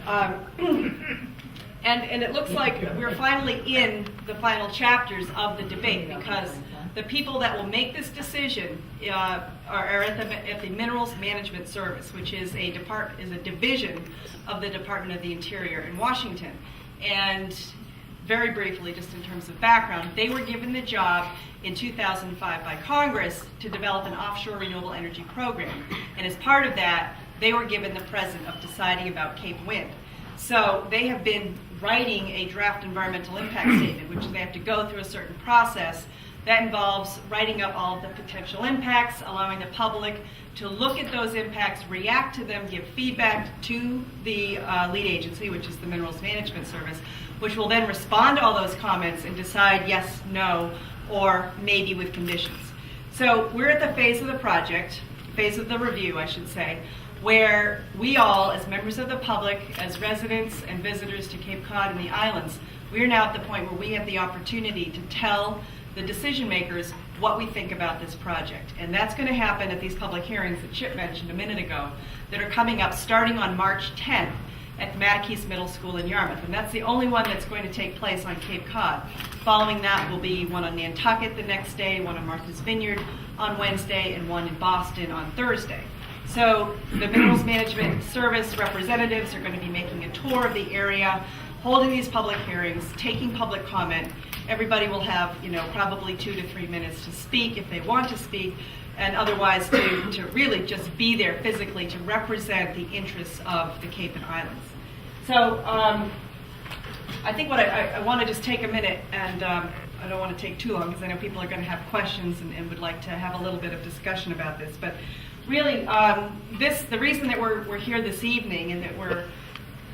And it looks like we're finally in the final chapters of the debate, because the people that will make this decision are at the Minerals Management Service, which is a division of the Department of the Interior in Washington. And very briefly, just in terms of background, they were given the job in 2005 by Congress to develop an offshore renewable energy program. And as part of that, they were given the present of deciding about Cape Wind. So they have been writing a draft environmental impact statement, which they have to go through a certain process. That involves writing up all of the potential impacts, allowing the public to look at those impacts, react to them, give feedback to the lead agency, which is the Minerals Management Service, which will then respond to all those comments and decide yes, no, or maybe with conditions. So we're at the phase of the project, phase of the review, I should say, where we all, as members of the public, as residents and visitors to Cape Cod and the islands, we are now at the point where we have the opportunity to tell the decision makers what we think about this project. And that's going to happen at these public hearings that Chip mentioned a minute ago that are coming up starting on March 10th at the Mattakese Middle School in Yarmouth. And that's the only one that's going to take place on Cape Cod. Following that will be one on Nantucket the next day, one on Martha's Vineyard on Wednesday, and one in Boston on Thursday. So the Minerals Management Service representatives are going to be making a tour of the area, holding these public hearings, taking public comment. Everybody will have, probably 2 to 3 minutes to speak if they want to speak, and otherwise to really just be there physically to represent the interests of the Cape and Islands. So I think what I want to just take a minute, and I don't want to take too long because I know people are going to have questions and would like to have a little bit of discussion about this. But really, the reason that we're here this evening and that we're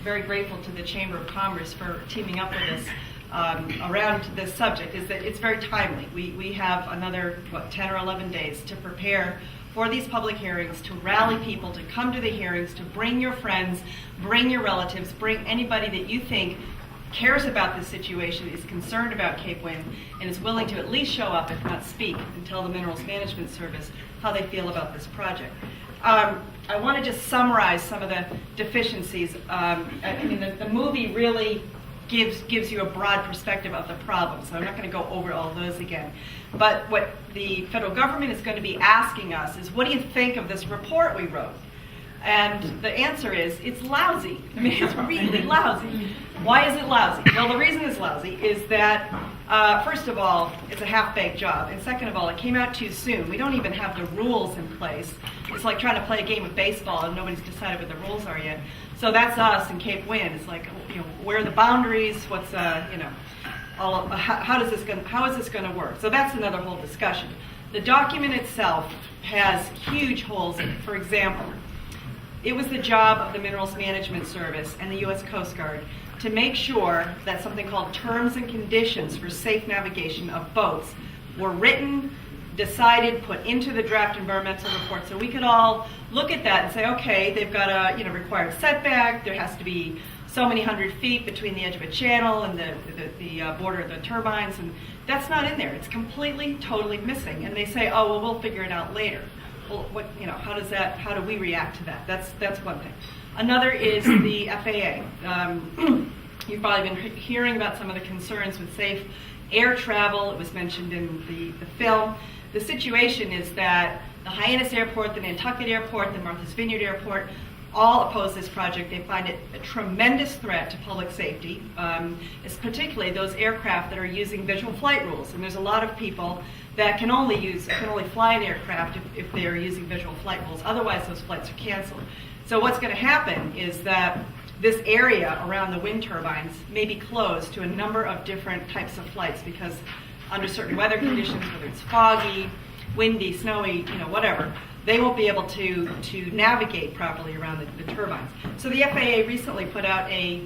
very grateful to the Chamber of Commerce for teaming up with us around this subject is that it's very timely. We have another, 10 or 11 days to prepare for these public hearings, to rally people to come to the hearings, to bring your friends, bring your relatives, bring anybody that you think cares about this situation, is concerned about Cape Wind, and is willing to at least show up, if not speak, and tell the Minerals Management Service how they feel about this project. I want to just summarize some of the deficiencies. The movie really gives you a broad perspective of the problem, so I'm not going to go over all those again. But what the federal government is going to be asking us is, what do you think of this report we wrote? And the answer is, it's lousy. I mean, it's really lousy. Why is it lousy? Well, the reason it's lousy is that, first of all, it's a half-baked job. And second of all, it came out too soon. We don't even have the rules in place. It's like trying to play a game of baseball and nobody's decided what the rules are yet. So that's us in Cape Wind. It's like, where are the boundaries? What's, how is this going to work? So that's another whole discussion. The document itself has huge holes in it. For example, it was the job of the Minerals Management Service and the U.S. Coast Guard to make sure that something called terms and conditions for safe navigation of boats were written, decided, put into the draft environmental report, so we could all look at that and say, okay, they've got a required setback, there has to be so many 100 feet between the edge of a channel and the border of the turbines, and that's not in there. It's completely, totally missing. And they say, oh, well, we'll figure it out later. Well, how do we react to that? That's one thing. Another is the FAA. You've probably been hearing about some of the concerns with safe air travel. It was mentioned in the film. The situation is that the Hyannis Airport, the Nantucket Airport, the Martha's Vineyard Airport all oppose this project. They find it a tremendous threat to public safety, it's particularly those aircraft that are using visual flight rules. And there's a lot of people that can only fly an aircraft if they are using visual flight rules. Otherwise, those flights are canceled. So what's going to happen is that this area around the wind turbines may be closed to a number of different types of flights because under certain weather conditions, whether it's foggy, windy, snowy, whatever, they won't be able to navigate properly around the turbines. So the FAA recently put out a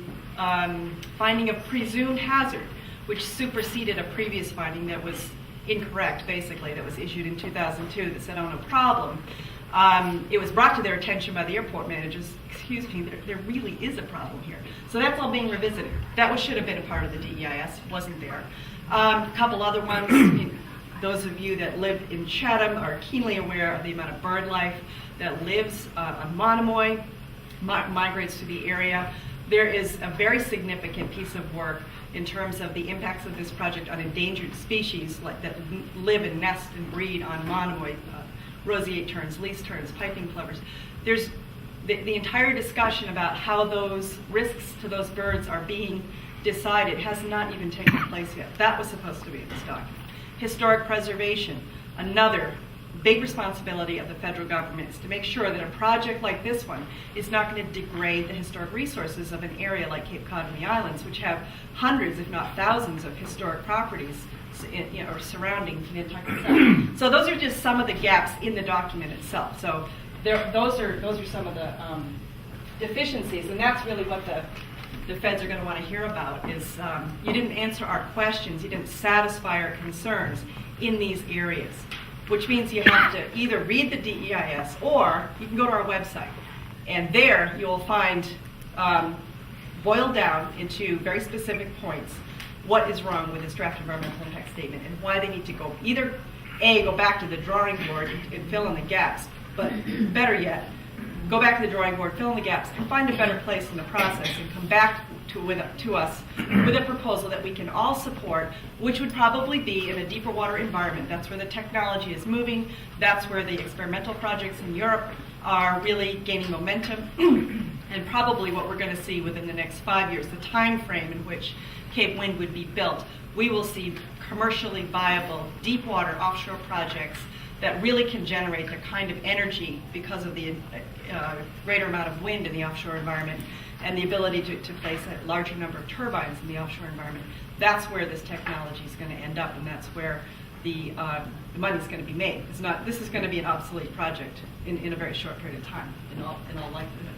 finding of presumed hazard, which superseded a previous finding that was incorrect, basically, that was issued in 2002 that said, oh, no problem. It was brought to their attention by the airport managers, excuse me, there really is a problem here. So that's all being revisited. That should have been a part of the DEIS, wasn't there. A couple other ones, those of you that live in Chatham are keenly aware of the amount of bird life that lives on Monomoy, migrates to the area. there is a very significant piece of work in terms of the impacts of this project on endangered species that live and nest and breed on Monomoy, roseate terns, least terns, piping plovers. There's the entire discussion about how those risks to those birds are being decided has not even taken place yet. That was supposed to be in this document. Historic preservation, another big responsibility of the federal government is to make sure that a project like this one is not going to degrade the historic resources of an area like Cape Cod and the islands, which have hundreds, if not thousands, of historic properties or surrounding Nantucket Sound. So those are just some of the gaps in the document itself. So those are some of the deficiencies, and that's really what the feds are going to want to hear about is you didn't answer our questions, you didn't satisfy our concerns in these areas, which means you have to either read the DEIS or you can go to our website, and there you'll find boiled down into very specific points what is wrong with this draft environmental impact statement and why they need to go either go back to the drawing board and fill in the gaps, but better yet, go back to the drawing board, fill in the gaps, and find a better place in the process and come back to us with a proposal that we can all support, which would probably be in a deeper water environment. That's where the technology is moving. That's where the experimental projects in Europe are really gaining momentum. And probably what we're going to see within the next 5 years, the time frame in which Cape Wind would be built, we will see commercially viable deep water offshore projects that really can generate the kind of energy because of the greater amount of wind in the offshore environment and the ability to place a larger number of turbines in the offshore environment. That's where this technology is going to end up, and that's where the money is going to be made. This is going to be an obsolete project in a very short period of time, in all likelihood.